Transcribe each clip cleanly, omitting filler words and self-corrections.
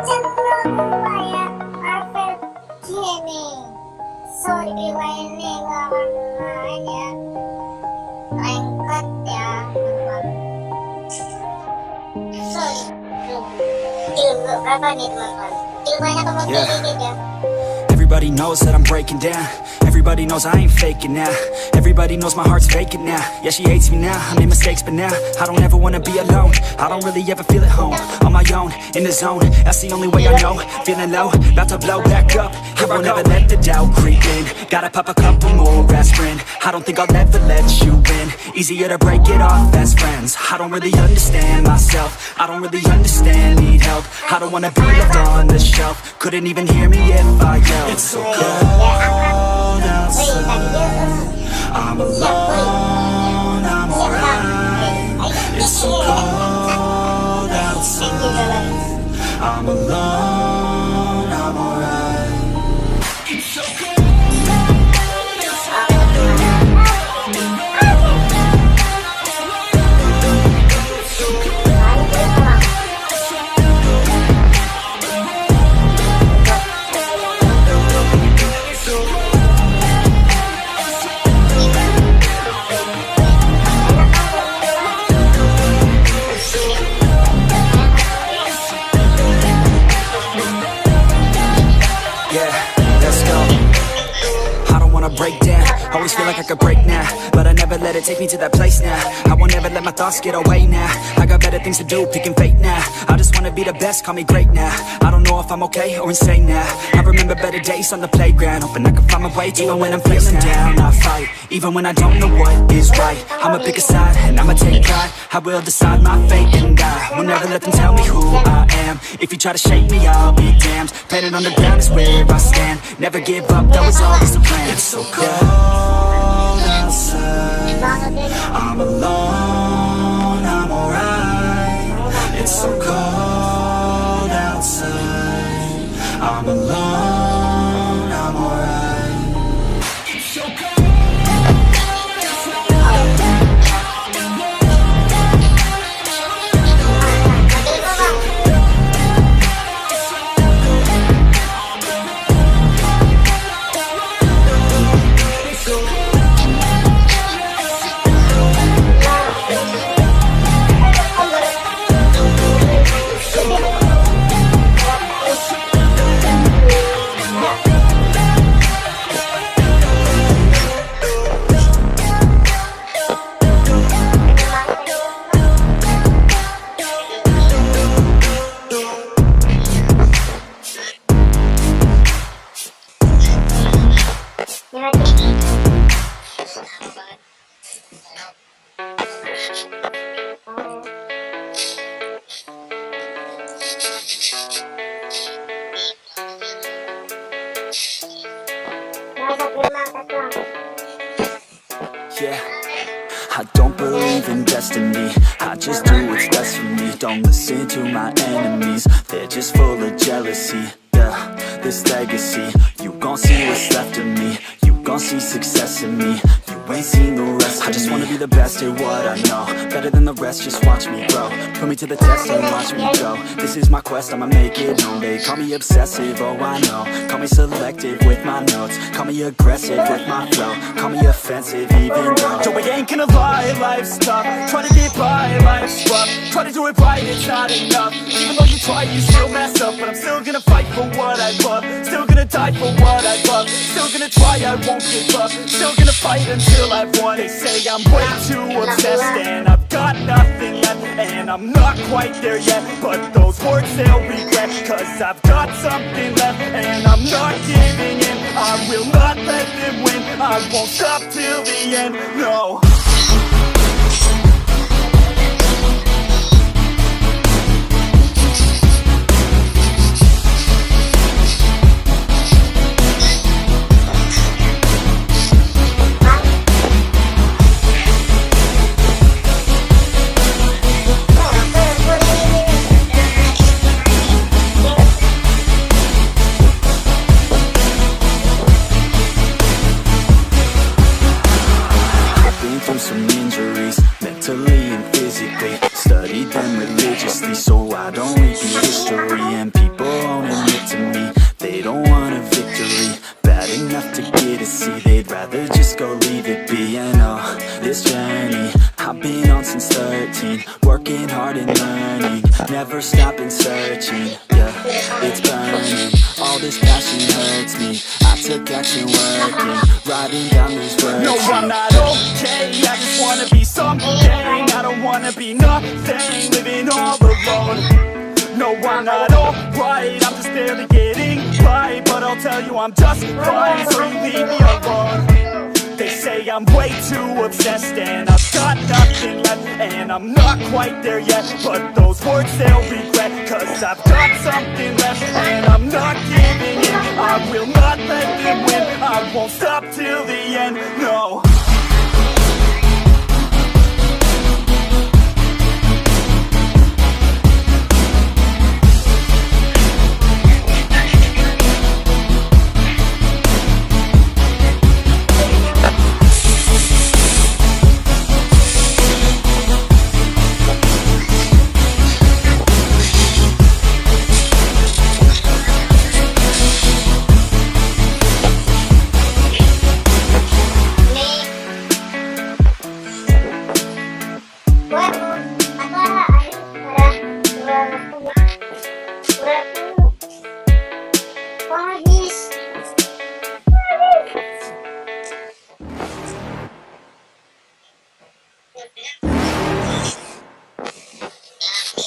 Cemplungaya Marvel Gaming. So dibiwain nih warnanya lengket ya teman-teman. So kilo berapa nih teman-teman? Kilo banyak atau dikit ya? Everybody knows that I'm breaking down. Everybody knows I ain't faking now. Everybody knows my heart's vacant now. Yeah, she hates me now, I made mistakes but now I don't ever wanna be alone. I don't really ever feel at home. On my own, in the zone, that's the only way I know. Feeling low, about to blow back up. Here I'll never let the doubt creep in. Gotta pop a couple more aspirin. I don't think I'll ever let you in. Easier to break it off best friends. I don't really understand myself. I don't really understand, need help. I don't wanna be left on the shelf. Couldn't even hear me if I yelled. It's so cold outside, I'm alone, I'm alright. It's so cold outside, I'm alone, I'm alright. It's so cold. Break down, always feel like I could break now, but I never let it take me to that place now. I won't ever let my thoughts get away now. I got better things to do, picking fate now. I just wanna be the best, call me great now. I don't know if I'm okay or insane now. I remember better days on the playground, hoping I can find my way. Even when I'm feeling down, I fight. Even when I don't know what is right, I'ma pick a side and I'ma take pride. I will decide my fate and I will never let them tell me who I am. If you try to shake me, I'll be damned. Planet on the ground is where I stand. Never give up, that was always the plan. It's so cold outside, I'm alone, I'm alright. It's so cold outside, I'm alone, I'm alright. It's so cold. Yeah, I don't believe in destiny. I just do what's best for me. Don't listen to my enemies, they're just full of jealousy. Yeah, this legacy, you gon' see what's left of me. You gon' see success in me. You ain't seen the rest of me. I just wanna be the best at what I know. Better than the rest, just watch me grow. Put me to the test and watch me go. This is my quest, I'ma make it known. They call me obsessive, oh I know. Call me selective with my notes. Call me aggressive with my flow. Call me offensive even though Joe, I ain't gonna lie, life's tough. Try to get by, life's rough. Try to do it right, it's not enough. Even though you try, you still mess up. But I'm still gonna fight for what I love. Still gonna die for what I love. Still gonna try, I won't give up. Still gonna fight until I've won. They say I'm way too obsessed and I've got nothing left. And I'm not quite there yet, but those words they'll regret. Cause I've got something left and I'm not giving in. I will not let them win. I won't stop till the end, no. Some injuries, mentally and physically. Studied them religiously so I don't repeat been on since 13, working hard and learning, never stopping searching, yeah, it's burning, all this passion hurts me, I took action working, writing down these words. No, I'm not okay, I just wanna be something, I don't wanna be nothing, living all alone. No, I'm not alright, I'm just barely getting by, but I'll tell you I'm just fine, so you leave me alone. They say I'm way too obsessed and I've got nothing left, and I'm not quite there yet, but those words they'll regret, cause I've got something left and I'm not giving in. I will not let them win, I won't stop till the end, no.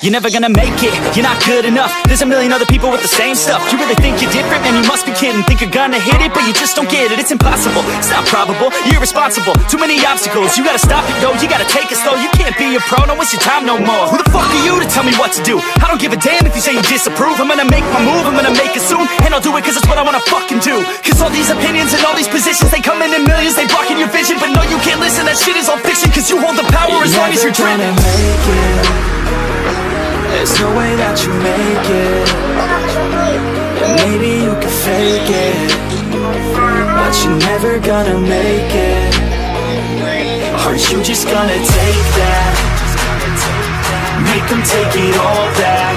You're never gonna make it, you're not good enough. There's a million other people with the same stuff. You really think you're different? Man, you must be kidding. Think you're gonna hit it, but you just don't get it. It's impossible, it's not probable, you're irresponsible. Too many obstacles, you gotta stop it, yo. You gotta take it slow, you can't be a pro. Don't waste your time no more. Who the fuck are you to tell me what to do? I don't give a damn if you say you disapprove. I'm gonna make my move, I'm gonna make it soon, and I'll do it cause it's what I wanna fucking do. Cause all these opinions and all these positions, they come in millions, they blocking your vision. But no, you can't listen, that shit is all fiction. Cause you hold the power as long as you're driven. There's no way that you make it, and maybe you can fake it, but you're never gonna make it. Aren't you just gonna take that? Make them take it all back.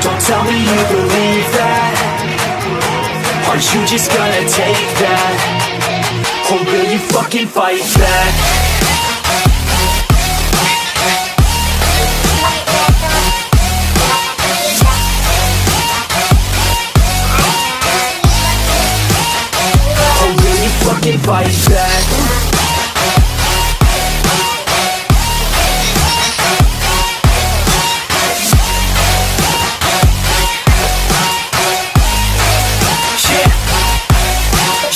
Don't tell me you believe that. Aren't you just gonna take that? Or will you fucking fight back? Fucking fight back.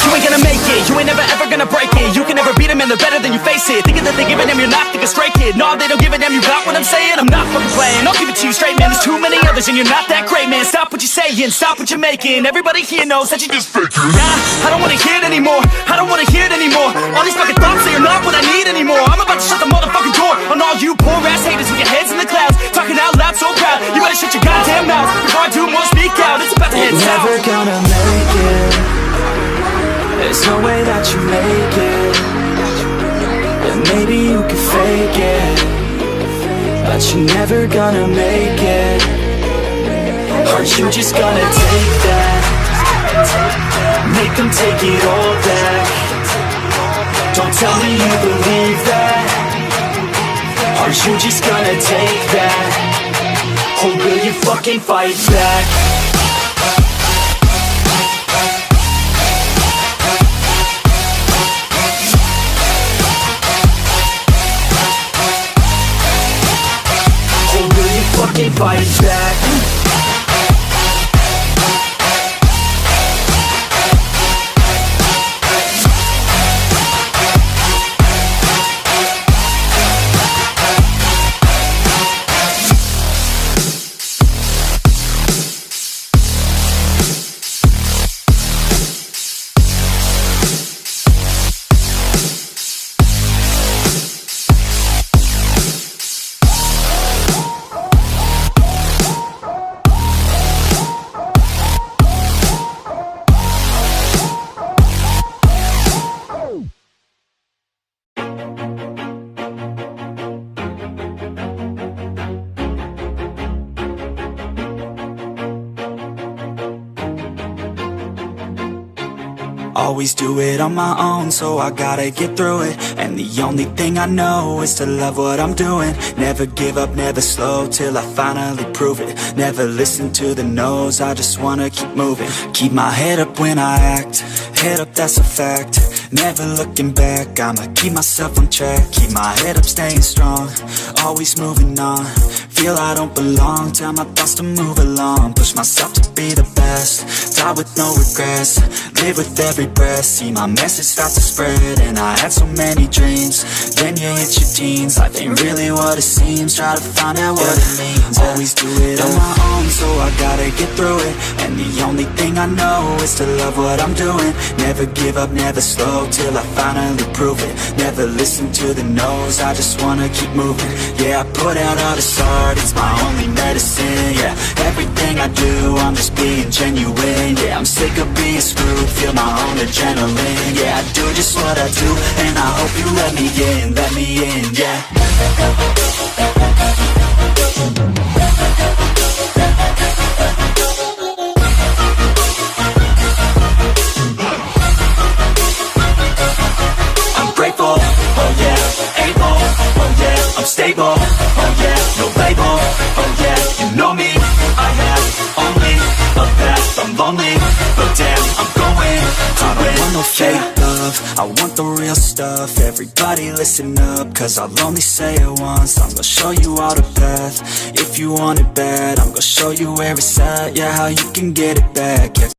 You ain't gonna make it, you ain't never ever gonna break it. You can never beat them and they're better than you face it. Thinking that they're giving them, you're not, think a straight kid. No, they don't give a damn, you got what I'm saying? I'm not fucking playing, I'll give it to you straight, man. There's too many others and you're not that great, man. Stop what you're saying, stop what you're making. Everybody here knows that you just faking. Nah, I don't wanna hear it anymore, I don't wanna hear it anymore. All these fucking thoughts, they are not what I need anymore. I'm about to shut the motherfucking door on all you poor ass haters with your heads in the clouds, talking out loud so proud. You better shut your goddamn mouth before I do more, speak out. It's about to head south. You're never gonna make it. There's no way that you make it, and maybe you can fake it, but you're never gonna make it. Aren't you just gonna take that? Make them take it all back. Don't tell me you believe that. Aren't you just gonna take that? Or will you fucking fight back? Fucking fight back. Always do it on my own, so I gotta get through it. And And the only thing I know is to love what I'm doing. Never give up, never slow, till I finally prove it. Never listen to the no's, I just wanna keep moving. Keep my head up when I act, head up, that's a fact. Never looking back, I'ma keep myself on track. Keep my head up, staying strong, always moving on. Feel I don't belong, tell my thoughts to move along. Push myself to be the best, die with no regrets. Live with every breath, see my message start to spread. And I had so many dreams, then you hit your teens. Life ain't really what it seems, try to find out what it means. Always do it on my own, so I gotta get through it. And the only thing I know is to love what I'm doing. Never give up, never slow, till I finally prove it. Never listen to the no's, I just wanna keep moving. Yeah, I put out all this art, it's my only medicine. Yeah, everything I do, I'm just being genuine. Yeah, I'm sick of being screwed, feel my own adrenaline. Yeah, I do just what I do, and I hope you let me in, yeah. Grateful, oh yeah, able, oh yeah, I'm stable, oh yeah, no label, oh yeah, you know me, I have only a path, I'm lonely, but damn, I'm going to win. I don't want no fake love, I want the real stuff. Everybody listen up, cause I'll only say it once. I'm gonna show you all the path, if you want it bad, I'm gonna show you where it's at, yeah, how you can get it back, yeah.